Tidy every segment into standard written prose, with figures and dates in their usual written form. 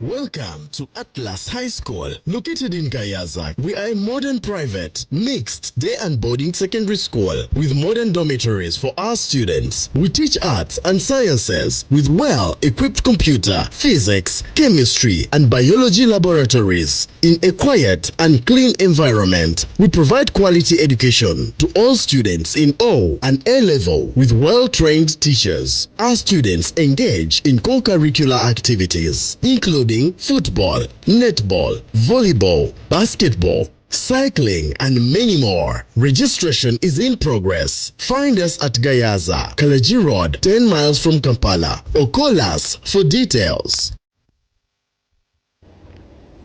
Welcome to Atlas High School, located in Gayaza. We are a modern private, mixed, day and boarding secondary school with modern dormitories for our students. We teach arts and sciences with well-equipped computer, physics, chemistry, and biology laboratories. In a quiet and clean environment, we provide quality education to all students in O and A level with well-trained teachers. Our students engage in co-curricular activities, including football, netball, volleyball, basketball, cycling, and many more. Registration is in progress. Find us at Gayaza, Kalaji Road, 10 miles from Kampala, or call us for details.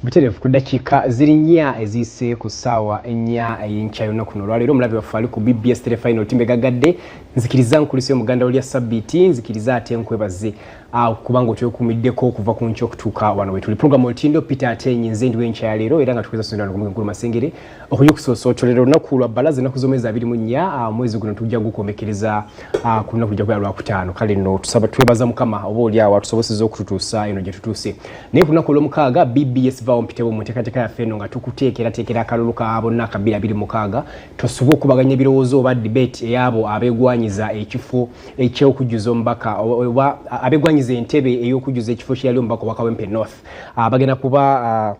Buterefu ku dakiika ziri nnya ezise ku ssaawa ennya ey'enkya y'olunaku luno olwaleero omulabi waffe ali ku BBS Telefinal timbe gagadde nzikiriza nkulisa omuganda olya Sabbiiti nzikiriza ate nkwebaze kubanga otwekuumiddeko okuva ku nkya okutuuka wano we tuli programu olutindo Peter Atenyi nze ndiwe enkya ya leero era nga tukweza ssondera ku Mukulu Masengere okujja okusoosooterera olunaku lwa bbalaza ennaku z'omwezi 24 omwezi guno tujja gukomekkereza ku lunaku lujja kubeera Lwakutaano kale nno tusaba twebaza Mukama oba oli awo atusobosezza okututuusa eno gye tutuuse naye ku lunaku olw'omukaaga BBS mpitewo mu nteekateeka yaffe eno nga tukuteekerateekera akalulu ka bonna ka 2026 tosobole okubaganya ebirowoozo oba debate ey'abo abeegwanyiza ekifo eky'okujjuza omubaka oba abeegwanyiza entebe ey'okujjuza ekifo kyeyali omubaka wa Kawempe North bagenda kuba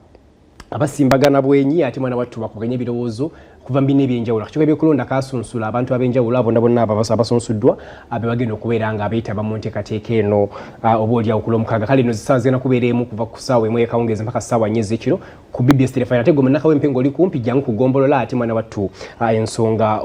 abasimbagana bwenyi ate mwana wattu bakuganya ebirowoozo kuva mbina ebyenjawulo akakiiko ebyokulonda kasunsula abantu ab'enjawulo abo bonna abasunsuddwa abe bagenda okubeera nga abeetaba mu nteekateeka eno oba olyawo ku Lwomukaaga kale eno zisaawa zigenda kubeera emu kuva ku ssaawa emu ey'akawungeezi mpaka ssaawa 4 ez'ekiro ku BBS Telefinal ate gwe Nakawempe ng'oli kumpi jangu kugombolola ate mwana wattu ensonga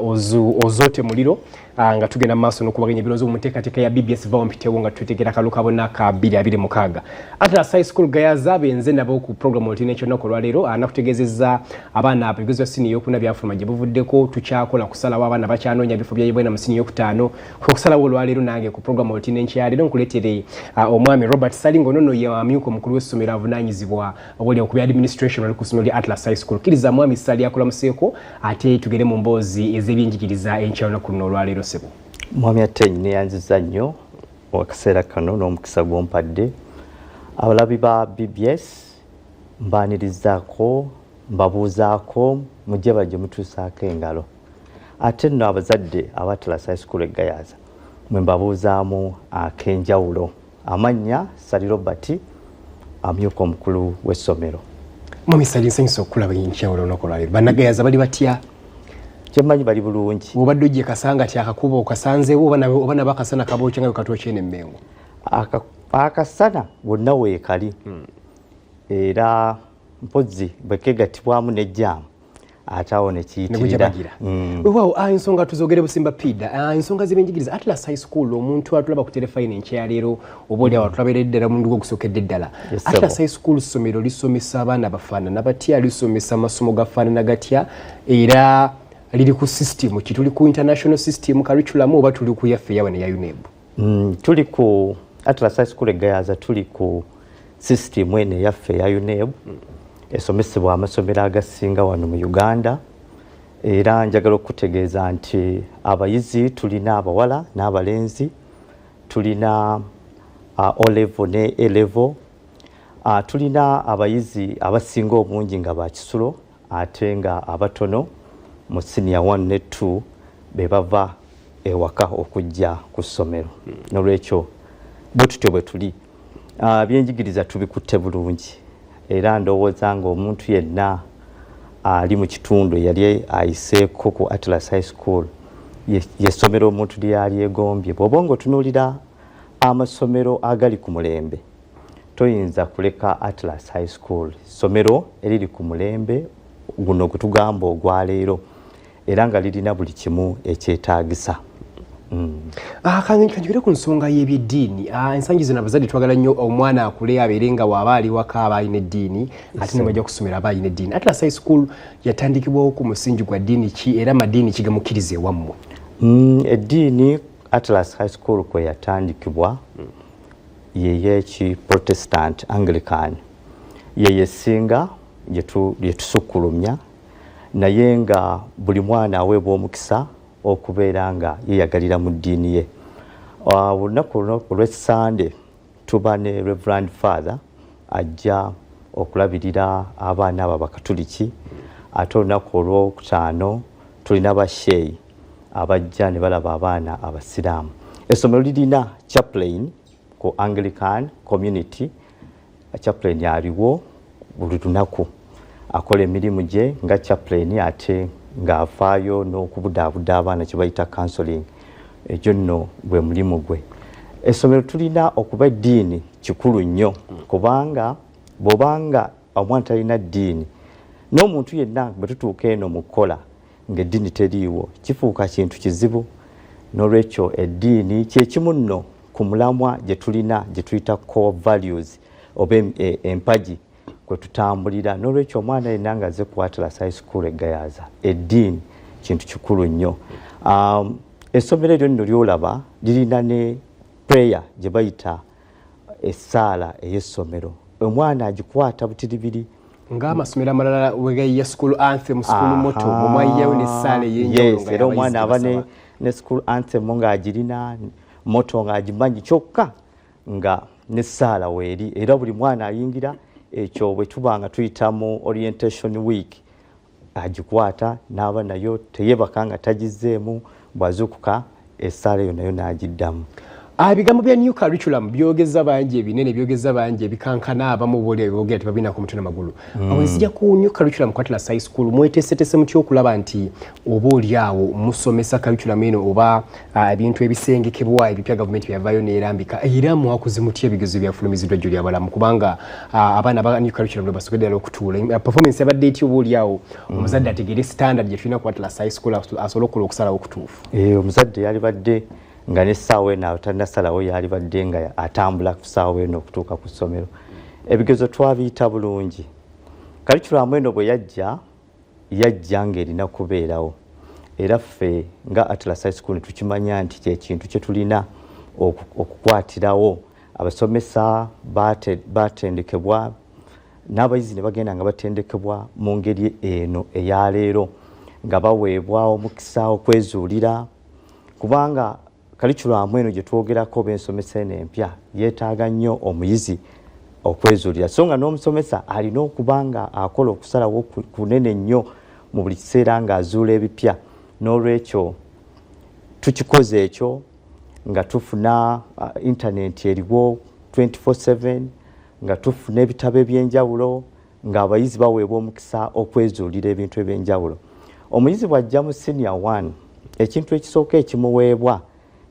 ozoote muliro nga tugenda maaso n'okubaganya ebirowoozo mu nteekateeka ya BBS mpitewo nga twetegera akalulu ka bonna ka 2026 Atlas High School Gayaza benze nabo ku programu olutindo eky'olunaku olwaleero nakutegeezezza abaana ebigezo bya siniya ey'okuna byafuluma gye buvuddeko tukyakola kusalawo abaana bakyanoonya ebifo bya bwena mu siniya ey'okutaano okusalawo olwaleero nange ku programu olutindo enkyaleero nkuleetere omwami Robert Salingo nono ye amyuka omukulu w'essomero avunaanyizibwa obuli okubya administration oli ku ssomero lya Atlas High School kkiriza mwami Sali akulamuseeko ate tugere mu mboozi ez'ebyenjigiriza enkyolunaku luno olwaleero sebo mwami Atenyi neyanziza nnyo akaseera kano n'omukisa gw'ompadde abalabi ba BBS mbaanirizaako mbabuuzaako mujje bajje mutuusaako engalo ate nno abazadde aba Atlas High School Gayaza mwe mbabuuzaamu ak'enjawulo amannya Sali Robert amyuka omukulu w'essomero mwami Sali nsanyusa okulaba enkyawulo olunaku olwaleero bannagayaza bali batya kyemmanyi bali bulungi obadde ojje kasanga ti akakuba okasanzeewo oba nabo akasana kabookya nga bwekatwokya eno emmengo akasana wonna weekali era mpozi bwekegatibwamu n'ejjaamu ate awo ne kiyitirira waaw ensonga tuzogere busimba pida ensonga z'ebyenjigiriza Atlas High School omuntu atulaba ku Telefinal enkyaleero oba oli awo atulabeera ddala omundu gw'ogusookedde ddala Atlas High School ssomero lisomesa abaana bafaanana batya lisomesa amasomo gafaanana gatya era liri ku system kituli ku international system curriculum oba tuli ku yaffe yawe ne ya UNEB tuli ku Atlas High School Gayaza tuli ku system ene yaffe ya UNEB esomesebwa amasomero agasinga wano mu Uganda era njagala okutegeeza nti abayizi tulina abawala n'abalenzi tulina O level ne A level tulina abayizi abasinga obungi nga bakisulo ate nga abatono mu senior 1 ne 2 be bava ewaka okujja ku ssomero n'olwekyo bwe tutyo bwe tuli byenjigiriza tubikutte bulungi era ndowooza nga omuntu yenna ali mu kitundu yali ayiseeko ku Atlas High School yessomero omuntu lyali egombye bw'oba ng'otunuulira amasomero agali ku mulembe toyinza kuleka Atlas High School ssomero eriri ku mulembe guno gwe tugamba ogwaleero era nga lirina buli kimu ekyetaagisa kanjogere ku nsonga y'ebyeddiini ensangi zino abazadde twagala nnyo omwana akule abeere nga waaba ali waka aba alina eddiini ate nebajja kusomera aba alina eddiini Atlas High School yatandikibwawo ku musingi gwa ddiini ki era madiini ki gamukkiriza ewammwe eddiini Atlas High School kwe yatandikibwa yeyeki Protestant Anglican yeyesinga gye tusukkulumya naye nga buli mwana aweebwa omukisa okubeera nga yeyagalira mu ddiini ye olunaku olw'Essande tuba ne Reverend Father ajja okulabirira abaana abo Abakatuliki. Ate olunaku olwokutaano tulina basheyi abajja ne balaba abaana Abasiraamu. Essomero lirina chaplain ku Anglican community. Chaplain aliwo buli lunaku akola emirimu gye nga chaplain ate ng'afaayo n'okubudaabuda abaana kye bayita counseling. Egyo nno gwe mulimu gwe. Essomero tulina okuba eddiini kikulu nnyo kubanga bw'obanga omwana talina ddiini n'omuntu yenna bwe tutuuka eno mu kukola ng'eddiini teriiwo kifuuka kintu kizibu. N'olwekyo eddiini kye kimu nno ku mulamwa gye tulina gye tuyita core values oba empagi kwe tutambulira. N'olwekyo omwana yenna ng'azze ku Atlas High School e Gayaza eddiini kintu kikulu nnyo. Essomero eryo nno lyolaba lirina ne prayer gye bayita essaala ey'essomero. Omwana agikwata butiribiri ng'amasomero amalala wegayiya school anthem school motto omwayiyayo n'essaala ey'enjawulo. Yes, era omwana aba ne school anthem ng'agirina motto ng'agimanyi kyokka nga n'essaala weeri. Era buli mwana ayingira ekyo bwe tuba nga tuyita mu orientation week agikwata n'aba nayo teyeebaka nga tagizzeemu bwazuukuka essaala eyo nayo n'agiddamu. Ebigambo bya new curriculum byogeza bangi ebinene byogeza bangi ebikankana abamu bole byogera tebabina ku mutuna magulu. Awenzija ku new curriculum ku Atlas High School mwetesetese mutyo okulaba nti oba oli awo musomesa curriculum eno oba ebintu ebisengekebwa ebipya government byavayo n'erambika era mwakuzi mutya ebigezo byafulumiziddwa gy'oli abalamu kubanga abaana ba new curriculum basokedde okutuula performance yabadde etyo oba oli awo omuzadde ategere standard gye tulina ku Atlas High School asobola okukola okusalawo okutuufu. Omuzadde yali badde nga n'essaawa eno tannasalawo yali badde nga atambula ku ssaawa eno okutuuka ku ssomero. Ebigezo twabiyita bulungi. Curriculum eno bwe yajja ng'erina kubeerawo. Era ffe nga Atlas High School tukimanya nti kyekintu kye tulina okukwatirawo. Abasomesa baatendekebwa n'abayizi ne bagenda nga batendekebwa mu ngeri eno eya leero nga baweebwa omukisa okwezuulira kubanga curriculum eno gye twogerako b'ensomesa eno empya yeetaaga nnyo omuyizi okwezuulira. So nga n'omusomesa alina okuba nga akola okusalawo kunene nnyo mu buli kiseera ng'azuula ebipya. N'olwekyo tukikoze ekyo nga tufuna internet eriwo 24/7 nga tufuna ebitabo eby'enjawulo ng'abayizi baweebwa omukisa okwezuulira ebintu eby'enjawulo. Omuyizi bw'ajja mu senior 1 ekintu ekisooka ekimuweebwa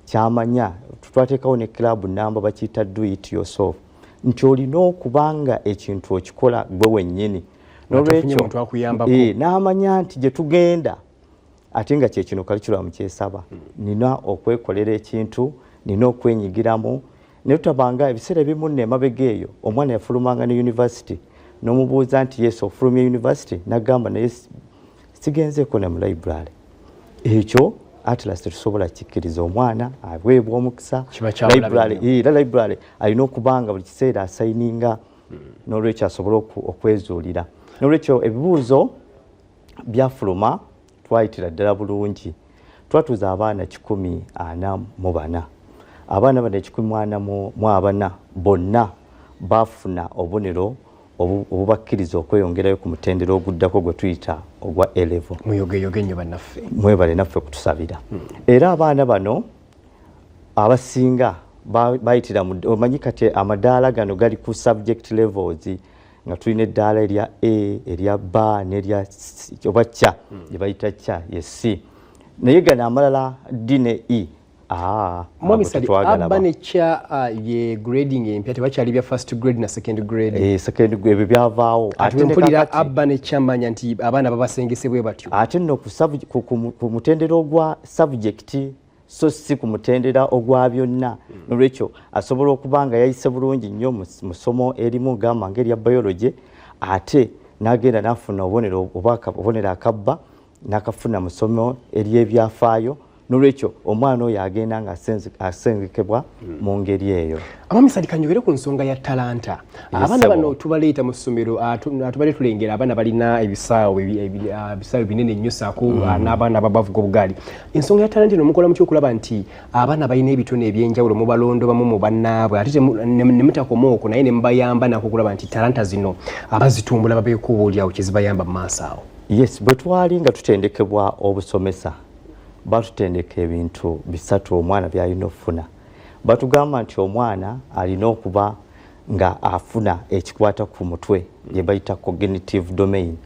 kyamanya twateekawo ne club namba bakiyita do it yourself nti olina okubanga ekintu okikola gwe wennyini. N'olwekyo n'amanya nti gye tugenda ate nga kyekino curriculum kyesaba nina okwekolera ekintu nina okwenyigiramu ne tutabanga ebiseera ebimu n'emabega eyo omwana yafulumanga ne university n'omubuuza nti yes ofulumya university n'agamba naye sigenzeeko ne mu library. Ekyo Atlas tetusobola kikkiriza omwana aweebwa omukisa library alina okubanga buli kiseera asayininga n'olwekyo asobola okwezuulira. N'olwekyo ebibuuzo byafuluma twayitira ddala bulungi. Twatuuza abaana 144. Abaana bano 144 bonna baafuna obubonero obubakkiriza okweyongerayo ku mutendera oguddako gwe tuyita ogwa A-level. Muyogeyoge nnyo bannaffe. Mwebale naffe kutusabira. Era abaana bano abasinga bayitira omanyi kati amadaala gano gali ku subject levels nga tulina eddaala erya A, erya B n'erya oba C gye bayita C ye C. Naye gano amalala D ne E. Mwamisali abba ne cha ye grading empya tebakyali bya first grade na second grade. Second grade ebyo byavaawo. Ate mpulira abba ne cha manya nti abaana babasengesebwe batyo. Ate nno ku mutendera ogwa subject so si ku mutendera ogwa byonna. N'olwekyo asobola okubanga yayise bulungi nnyo mu ssomo erimu gamba ngeri ya biology ate n'agenda n'afuna obubonero akabba n'akafuna mu ssomo ery'ebyafaayo n'olwekyo omwana oyo agenda nga asengekebwa mu ngeri eyo. Amamisali kanjogere ku nsonga ya talanta. Abaana bano tubaleeta mu ssomero tubale tulengera abaana balina ebisaawe binene nnyo saako n'abaana abavuga obugaali. Ensonga ya talanta eno mukola mutya okulaba nti abaana balina ebitone ebyenjawulo mubalondobamu mu bannaabwe ate ne mutakoma okwo naye ne mubayamba nako okulaba nti talanta zino abazitumbula babeeko oboolyawo kye zibayamba mu maaso awo. Yes, bwe twali nga tutendekebwa obusomesa batutendeka ebintu bisatu omwana by'alina okufuna. Batugamba nti omwana alina okuba nga afuna ekikwata ku mutwe gye bayita cognitive domain.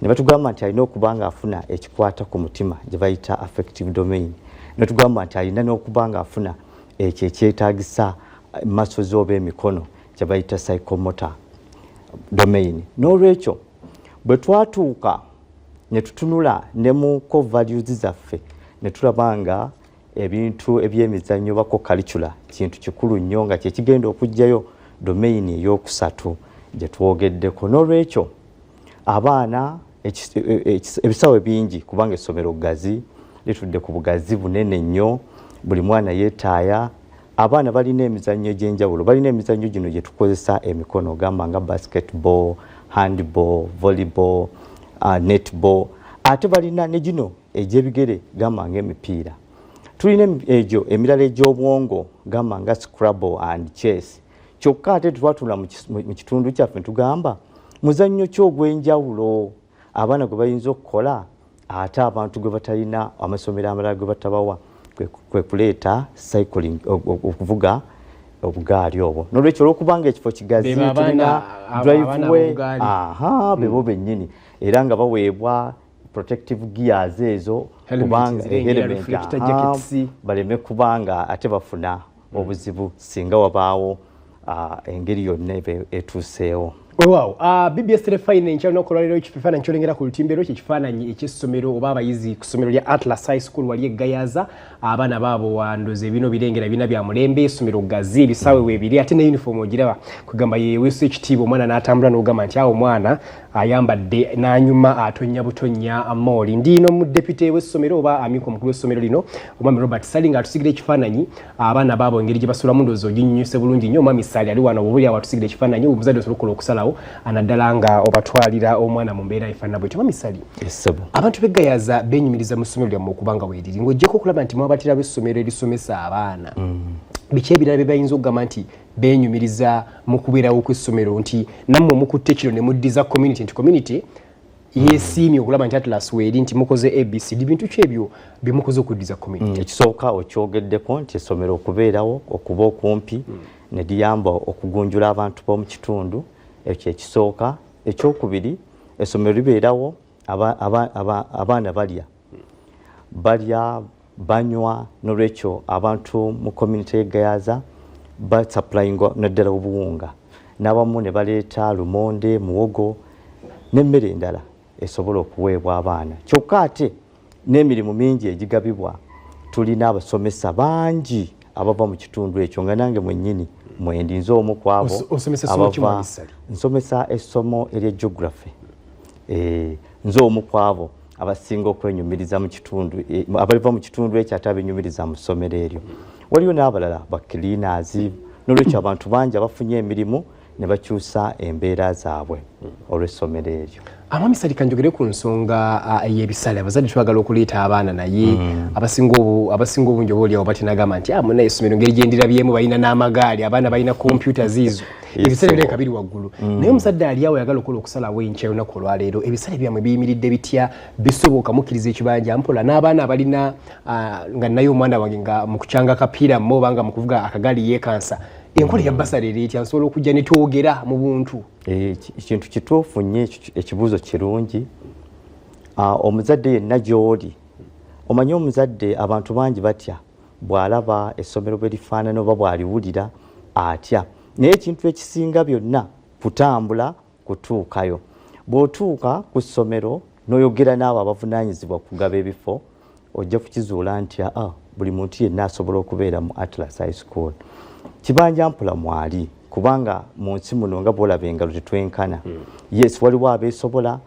Ne batugamba nti alina okuba nga afuna ekikwata ku mutima gye bayita affective domain. Ne tugamba nti alina n'okuba nga afuna ekyo ekyetaagisa muscles oba emikono gye bayita psychomotor domain. N'olwekyo bwe twatuuka ne tutunula ne mu core values zaffe ne tulaba nga ebintu ebyemizannyo bako curricula kintu kikulu nnyo nga kye kigenda okujjayo domain ey'okusatu gye twogeddeko. N'olwekyo abaana ebisawe bingi kubanga essomero gazi litudde ku bugazi bunene nnyo, buli mwana yeetaaya. Abaana balina emizannyo egy'enjawulo, balina emizannyo gino gye tukozesa emikono gamba nga basketball, handball, volleyball, netball, ate balina ne gino egy'ebigere gamba ng'emipiira. Tulina egyo emirala egy'obwongo gamba nga scrabble and chess. Kyokka ate twatula mu kitundu kyaffe tugamba muzannyo ki ogw'enjawulo abaana gwe bayinza okukola ate abantu gwe batalina amasomero amalala gwe batabawa kwe kuleeta cycling okuvuga obugaali obwo. N'olwekyo olwokubanga ekifo kigazi tulina driveway bebo bennyini era nga baweebwa protective gears ezo kubanga baleme kubanga ate bafuna obuzibu singa wabaawo engeri yonna etuuseewo. Wow, BBS Telefine nkyalina okukola leero ekifaananyi kyolengera ku lutimbero ekifaananyi eky'essomero oba abayizi ku ssomero lya Atlas High School wali egayaza abaana baabo wandoze bino birengera bina bya mulembe essomero gazi ebisaawe weebiri ate ne uniform ogiraba kugamba yeeweeso ekitiibwa omwana n'atambula n'ogamba nti awo omwana ayambadde n'anyuma atonya butonya amooli. Ndiino mu deputy w'essomero oba amiiko omukulu w'essomero lino omwami Robert Sali nga atusigira ekifaananyi abaana baabo engeri gye basulamu ndowooza oginnyuse bulungi nnyo. Omwami Sali ali wano obuli awo atusigira ekifaananyi omuzadde osobola okukola okusalawo anaddala nga obatwalira omwana mu mbeera efaanana bwetyo. Omwami Sali, abantu b'egayaza beenyumiriza mu ssomero lyammwe okubanga weeriri ng'ojjako okulaba nti mwabatira b'essomero erisomesa abaana biki ebirala bye bayinza okugamba nti beenyumiriza mu kubeerawo kw'essomero nti nammwe mukutte kino ne muddiza community nti community yeesiimye okulaba nti Atlas weeri nti mukoze ABCD bintu ki ebyo bye mukoze okuddiza community? Ekisooka okyogeddeko nti essomero okubeerawo okuba okumpi ne liyamba okugunjula abantu b'omu kitundu. Ekyo ekisooka. Ekyokubiri essomero libeerawo abaana balya banywa. N'olwekyo abantu mu community y'egayaza basaplayinga naddala obuwunga n'abamu ne baleeta lumonde, muwogo n'emmere endala esobola okuweebwa abaana. Kyokka ate n'emirimu mingi egigabibwa. Tulina abasomesa bangi abava mu kitundu ekyo nga nange mwennyini mwendi nze omu ku abo nsomesa essomo erya geography. Nze omu ku abo abasinga okwenyumiriza mu kitundu abaliva mu kitundu ekyo ate abenyumiriza mu ssomero eryo. Waliwo n'abalala ba cleaners. N'olwekyo abantu bangi abafunye emirimu ne bakyusa embeera zaabwe olw'essomero eryo. Amami Sali kanjogere ku nsonga y'ebisale abazadde twagala okuleeta abaana naye abasinga obungi obaolyawo batinagamba nti munaye essomero ngeri gyendirabyemu balina n'amagaali abaana balina kompyuta ziizo ebisale bireka biri waggulu. Naye omusajja ali awo yagala okukola okusalawo enkya olunaku olwaleero ebisale byammwe biyimiridde bitya bisoboka mukkiriza ekibanja mpola n'abaana abalina nga naye omwana wange nga mu kukyanga akapiira mmo oba nga mu kuvuga akagaali yeekansa enkola ya basale ereetya nsobola okujja ne twogera mu buntu? Ekintu kituufu nnyo ekibuuzo kirungi. Omuzadde yenna gy'oli omanyi omuzadde abantu bangi batya bw'alaba essomero bwe lifaanana oba bw'aliwulira atya. Naye ekintu ekisinga byonna kutambula kutuukayo. Bw'otuuka ku ssomero n'oyogera n'abo abavunaanyizibwa kugaba ebifo ojja kukizuula nti buli muntu yenna asobola okubeera mu Atlas High School. Kibanja mpula mwali kubanga mu nsi muno nga bw'olaba engalo tetwenkana. Yes, waliwo abeesobola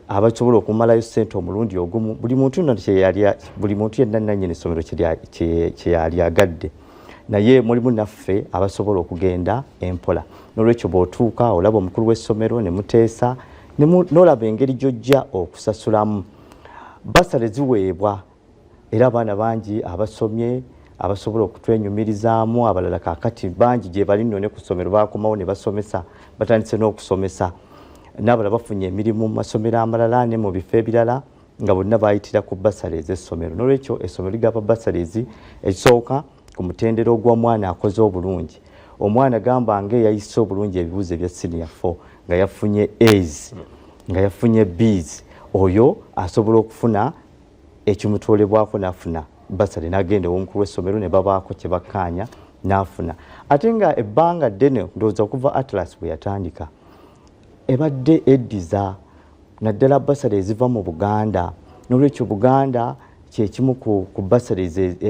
abasobola okumalayo ssente omulundi ogumu buli muntu yenna nannyini essomero kye yali agadde naye mulimu naffe abasobola okugenda empola n'olwekyo bw'otuuka olaba omukulu w'essomero ne muteesa n'olaba engeri gy'ojja okusasulamu basale ziweebwa era abaana bangi abasomye abasobola okutwenyumirizaamu abalala kaakati bangi gye bali nno ne ku ssomero baakomawo ne basomesa batandise n'okusomesa n'abalala bafunye emirimu mu masomero amalala ne mu bifo ebirala nga bonna baayitira ku basale ez'essomero n'olwekyo essomero ligaba basaleezi ekisooka ku mutendera ogw'omwana akoze obulungi omwana gamba ng'eyayise obulungi ebibuuzo ebya senior 4 nga yafunye A's nga yafunye B's oyo asobola okufuna ekimutwolebwako n'afuna basale n'agenda ew'omukulu w'essomero ne babaako kye bakkaanya n'afuna ate nga ebbanga ddene ndowooza okuva Atlas bwe yatandika ebadde eddiza naddala basale eziva mu Buganda n'olwekyo Buganda kyekimu ku basale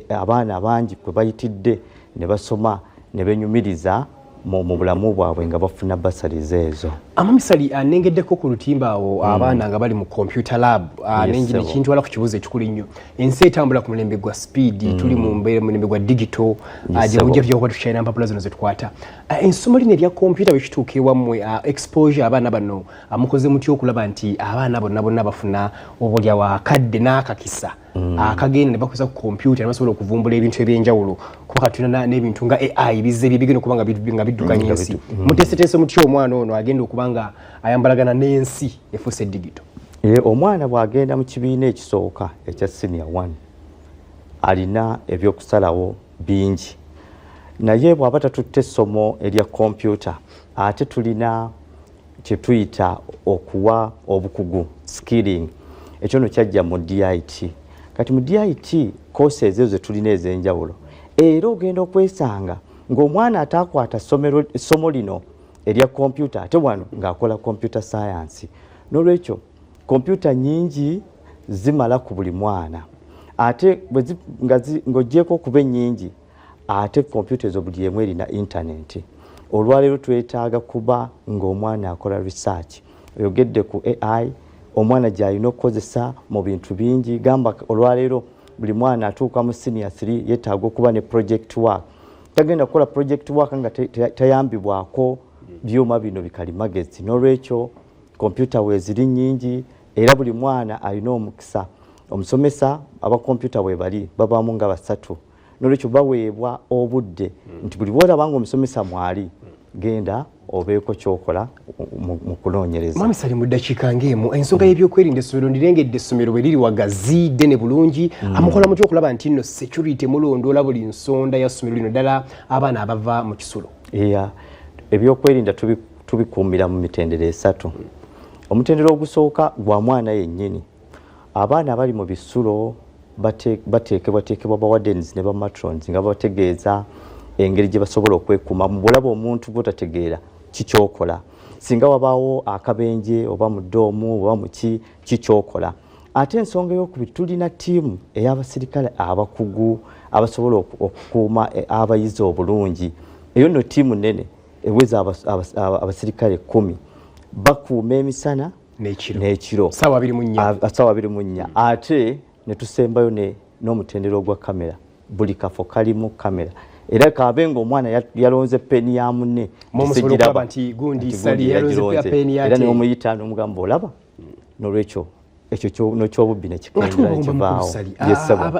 abaana abangi kwe bayitidde ne basoma ne benyumiriza mu bulamu bwabwe nga bafuna basaliz ezo. Amamisali anengeddeko ku lutimba awo abaana nga bali mu computer lab nenjini kintu wala ku kibuzo ekikulu nnyo ensi etambula ku mulembe gwa speed tuli mu mulembe gwa digital aje mujja byo kwa tushayina mpapula zino zetukwata ensomo lino lya computer bishituke wamwe exposure abana bano amukoze mutyo okulaba nti abana bonna bafuna obulya wa kadde n'akakisa akagenda ne bakozesa ku computer ne basobola okuvumbula ebintu ebyenjawulo kuba katuna n'ebintu nga AI bizze bibigeno kubanga bidukanye ensi mutesetese mutyo omwana ono agenda okubanga ayambalagana n'ensi efuse digital. Omwana bwagenda mu kibiina ekisooka ekya senior 1 alina ebyokusalawo bingi naye bw'aba tatutte essomo erya computer ate tulina kye tuyita okuwa obukugu skilling ekyo no kyajja mu DIT kati mu DIT courses ezo ze tulina ez'enjawulo era ogenda okwesanga ng'omwana ataakwata essomo lino erya computer ate wano ng'akola computer science n'olwekyo computer nyingi zimala ku buli mwana ate ng'oggyeko okuba ennyingi ate computer ezo buli emu erina internet olwaleero twetaaga kuba ng'omwana akola research oyogedde ku AI omwana gy'alina okukozesa mu bintu bingi gamba olwaleero buli mwana atuuka mu senior 3 yeetaaga okuba ne project work tagenda kukola project work nga tayambibwako byuma bino bikalimagezi n'olwekyo computer weeziri nnyingi era buli mwana alina omukisa omusomesa aba computer we bali babaamu nga basatu n'olwekyo baweebwa obudde nti buli bw'olabanga omusomesa mwali genda obeeko kyokola mu kunoonyereza. Mamisali mu ddakiika ng'emu ensonga y'ebyokwerinda essomero ndirengedde essomero bwe liri wagazi ddene bulungi amukola mutya okulaba nti nno security mulondoola buli nsonda ya ssomero lino ddala abaana abava mu kisulo. Ebyokwerinda tubikuumira mu mitendera esatu. Omutendera ogusooka gwa mwana yennyini abaana abali mu bisulo bateekebwa ba wardens ne ba matrons nga bategeeza engeri gye basobola okwekuuma mu bulaba omuntu bw'otategeera kikyokola singa wabaawo akabenje oba mu ddoomu oba mu kikyokola ate ensonga y'okubiri tulina ttiimu ey'abasirikale abakugu abasobola okukuuma abayizi obulungi eyo nno ttiimu nnene eweza abasirikale 10 bakuuma emisana n'ekiro ssaawa 24 ate ne tusembayo n'omutendera ogwa kamera buli kafo kalimu kamera era kabe ng'omwana yalonze peni ya munne musobola nti gundi sali yalonze peni yake era n'omuyita n'omugamba olaba n'olwekyo ekyo n'ekyobubbi ne kikendera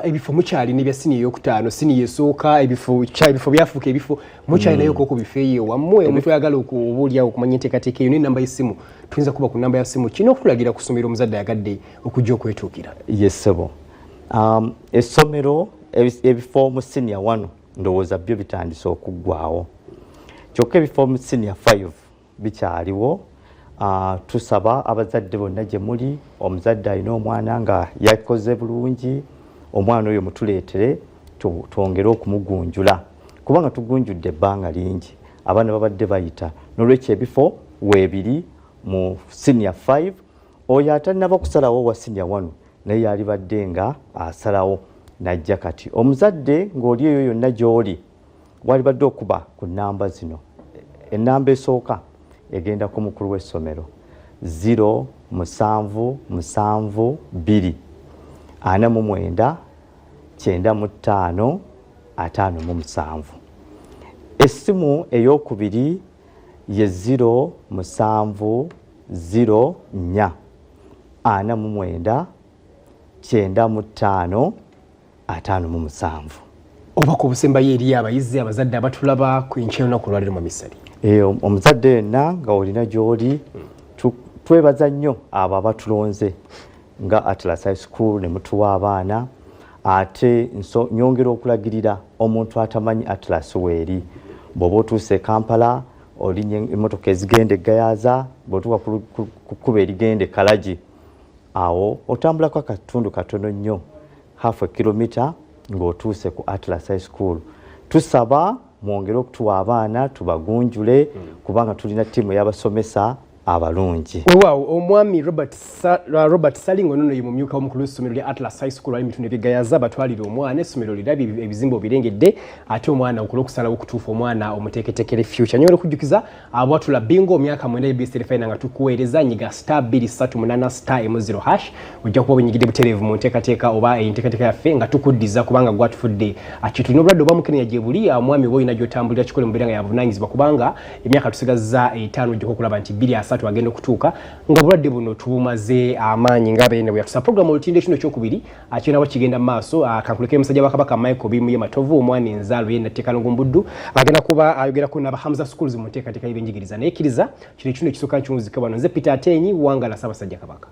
ebifo mukyali ne bya siniya ey'okutaano siniya esooka ebifo byafuuka ebifo mukyali nayo koko bifo eyo wammwe omuntu ayagala okubuulyawo okumanya enteekateeka eyo n'ennamba y'essimu tuyinza kuba ku nnamba ya ssimu kino okulagira ku ssomero omuzadde ayagadde okujja okwetuukira. Yesebo essomero ebifo mu siniya 1 ndowooza byo bitandise okuggwawo kyokka ebifo mu senior 5 bikyaliwo tusaba abazadde bonna gye muli omuzadde alina omwana nga yakoze bulungi omwana oyo mutuleetere twongere okumugunjula kubanga tugunjudde ebbanga lingi abaana babadde bayita n'olwekyo ebifo weebiri mu senior 5 oyo atalina kusalawo wa senior 1 naye yalibadde nga asalawo najja kati omuzadde ng'oli eyo yonna gy'oli walibadde okuba ku nnamba zino ennamba esooka egenda ku mukulu w'essomero 0 7 7 2 49 95 57. Essimu ey'okubiri ye 0 7 0 4 49 95 57. Oba ku busembayo eri abayizi abazadde abatulaba ku enkya y'olunaku olwaleero mu misali. Omuzadde yenna nga olina gy'oli twebaza nnyo abo abatulonze nga Atlas High School ne mutuwa abaana ate nyongera okulagirira omuntu atamanyi Atlas weeri bw'oba otuuse Kampala olinnya emmotoka ezigenda e Gayaza bw'otuuka ku kkubo erigenda e Kalagi awo otambulako akatundu katono nnyo half a kilometer ng'otuuse ku Atlas High School. Tusaba mwongere okutuwa abaana tubagunjule kubanga tulina ttiimu y'abasomesa abalungi. Weewaawo omwami Robert Salingo nono ye mumyuka w'omukulu w'essomero lya Atlas High School ali mitunda ebigayaza batwalire omwana essomero lirabye ebizimbe obirengedde ate omwana okula okusalawo okutuufa omwana omuteeketekere future. Nyobola okujjukiza abwatula bingo omyaka 9 EBS Telefine nga tukuweereza nyiga *238*0# ojja kuba wenyigidde butereevu mu nteekateeka oba enteekateeka yaffe nga tukuddiza kubanga gwatufudde kitulina obulwadde oba mukenya gye buli omwami bw'olina gy'otambulira kikole mu mbeera nga yabuvunaanyizibwa kubanga emyaka tusigazza 5 ojja okulaba nti 2 agenda okutuuka nga bulwadde buno tubumaze amaanyi ng'abeene bwe yatusa programu olutinde kino ekyokubiri akirina bwe kigenda mu maaso kankulekere musajja wa Kabaka Michael Bimu ye Matovu omwana enzaalo ye Nattekalongo Mbuddu agenda kuba ayogerako n'aba Hamza Schools mu nteekateeka y'ebyenjigiriza naye kkiriza kino ekisooka nkiwunzika bano nze Peter Atenyi Wangala Ssaabasajja Kabaka.